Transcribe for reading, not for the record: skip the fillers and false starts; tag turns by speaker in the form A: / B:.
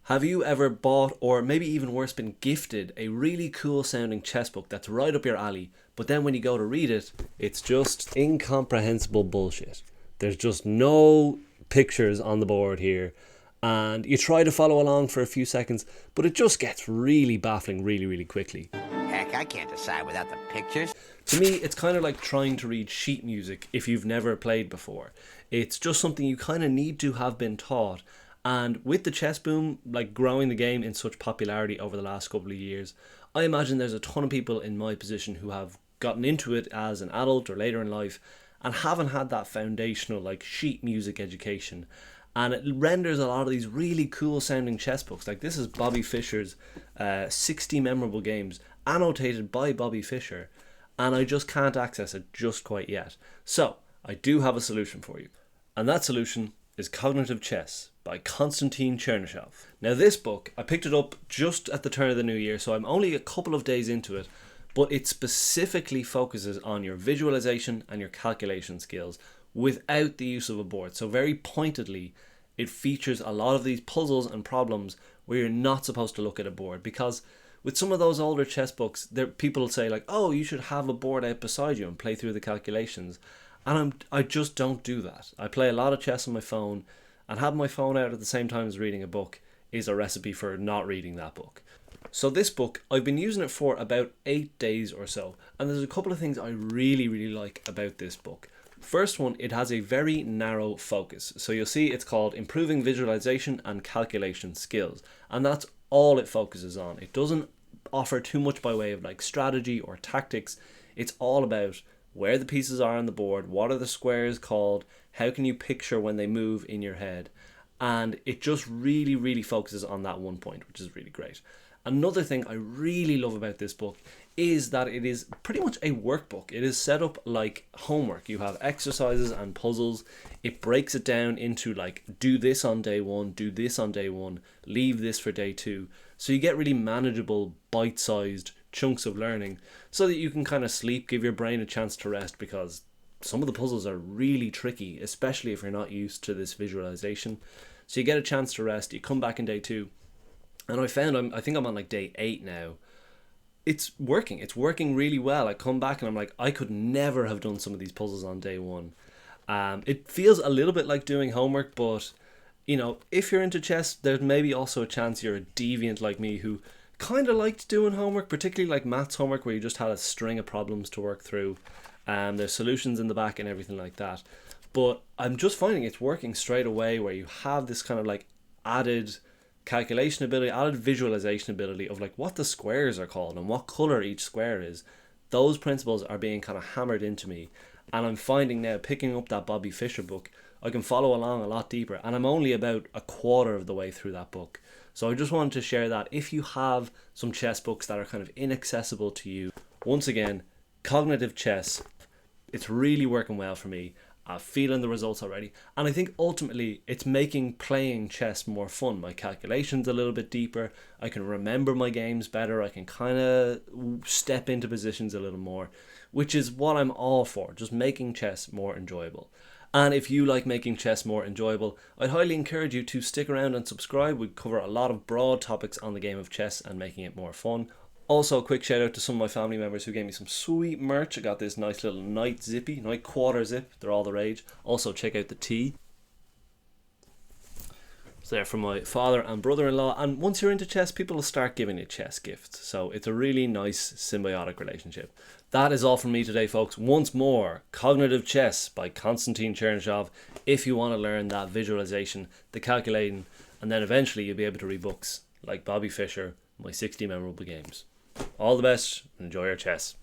A: Have you ever bought, or maybe even worse, been gifted a really cool sounding chess book that's right up your alley, but then when you go to read it, it's just incomprehensible bullshit? There's just no pictures on the board here, and you try to follow along for a few seconds, but it just gets really baffling really, really quickly.
B: Heck, I can't decide without the pictures.
A: To me, it's kind of like trying to read sheet music if you've never played before. It's just something you kind of need to have been taught. And with the chess boom, like growing the game in such popularity over the last couple of years, I imagine there's a ton of people in my position who have gotten into it as an adult or later in life and haven't had that foundational like sheet music education. And it renders a lot of these really cool sounding chess books. Like this is Bobby Fischer's 60 memorable games, annotated by Bobby Fischer, and I just can't access it just quite yet. So I do have a solution for you, and that solution is Cognitive Chess by Konstantin Chernyshov. Now this book, I picked it up just at the turn of the new year, so I'm only a couple of days into it, but it specifically focuses on your visualization and your calculation skills without the use of a board. So very pointedly, it features a lot of these puzzles and problems where you're not supposed to look at a board, because with some of those older chess books, people say like, oh, you should have a board out beside you and play through the calculations. And I just don't do that. I play a lot of chess on my phone, and having my phone out at the same time as reading a book is a recipe for not reading that book. So this book, I've been using it for about 8 days or so, and there's a couple of things I really, really like about this book. First one, it has a very narrow focus. So you'll see it's called Improving Visualization and Calculation Skills, and that's all it focuses on. It doesn't offer too much by way of like strategy or tactics. It's all about where the pieces are on the board, what are the squares called, how can you picture when they move in your head, and it just really, really focuses on that one point, which is really great. Another thing I really love about this book is that it is pretty much a workbook. It is set up like homework. You have exercises and puzzles. It breaks it down into like, do this on day one, do this on day one, leave this for day two. So you get really manageable, bite-sized chunks of learning so that you can kind of sleep, give your brain a chance to rest, because some of the puzzles are really tricky, especially if you're not used to this visualization. So you get a chance to rest, you come back in day two, and I think I'm on like day 8 now. It's working really well. I come back and I'm like, I could never have done some of these puzzles on day one. It feels a little bit like doing homework, but you know, if you're into chess, there's maybe also a chance you're a deviant like me who kind of liked doing homework, particularly like maths homework where you just had a string of problems to work through. There's solutions in the back and everything like that. But I'm just finding it's working straight away, where you have this kind of like added calculation ability, added visualization ability of like what the squares are called and what color each square is. Those principles are being kind of hammered into me, and I'm finding now, picking up that Bobby Fischer book, I can follow along a lot deeper, and I'm only about a quarter of the way through that book. So I just wanted to share that if you have some chess books that are kind of inaccessible to you, once again, Cognitive Chess, it's really working well for me. I'm feeling the results already, and I think ultimately it's making playing chess more fun. My calculations a little bit deeper, I can remember my games better, I can kind of step into positions a little more, which is what I'm all for, just making chess more enjoyable. And if you like making chess more enjoyable, I'd highly encourage you to stick around and subscribe. We cover a lot of broad topics on the game of chess and making it more fun. Also, a quick shout out to some of my family members who gave me some sweet merch. I got this nice little night quarter zip. They're all the rage. Also, check out the tee. It's there from my father and brother-in-law. And once you're into chess, people will start giving you chess gifts. So it's a really nice symbiotic relationship. That is all from me today, folks. Once more, Cognitive Chess by Konstantin Chernyshov. If you want to learn that visualization, the calculating, and then eventually you'll be able to read books like Bobby Fischer, My 60 Memorable Games. All the best, and enjoy your chess.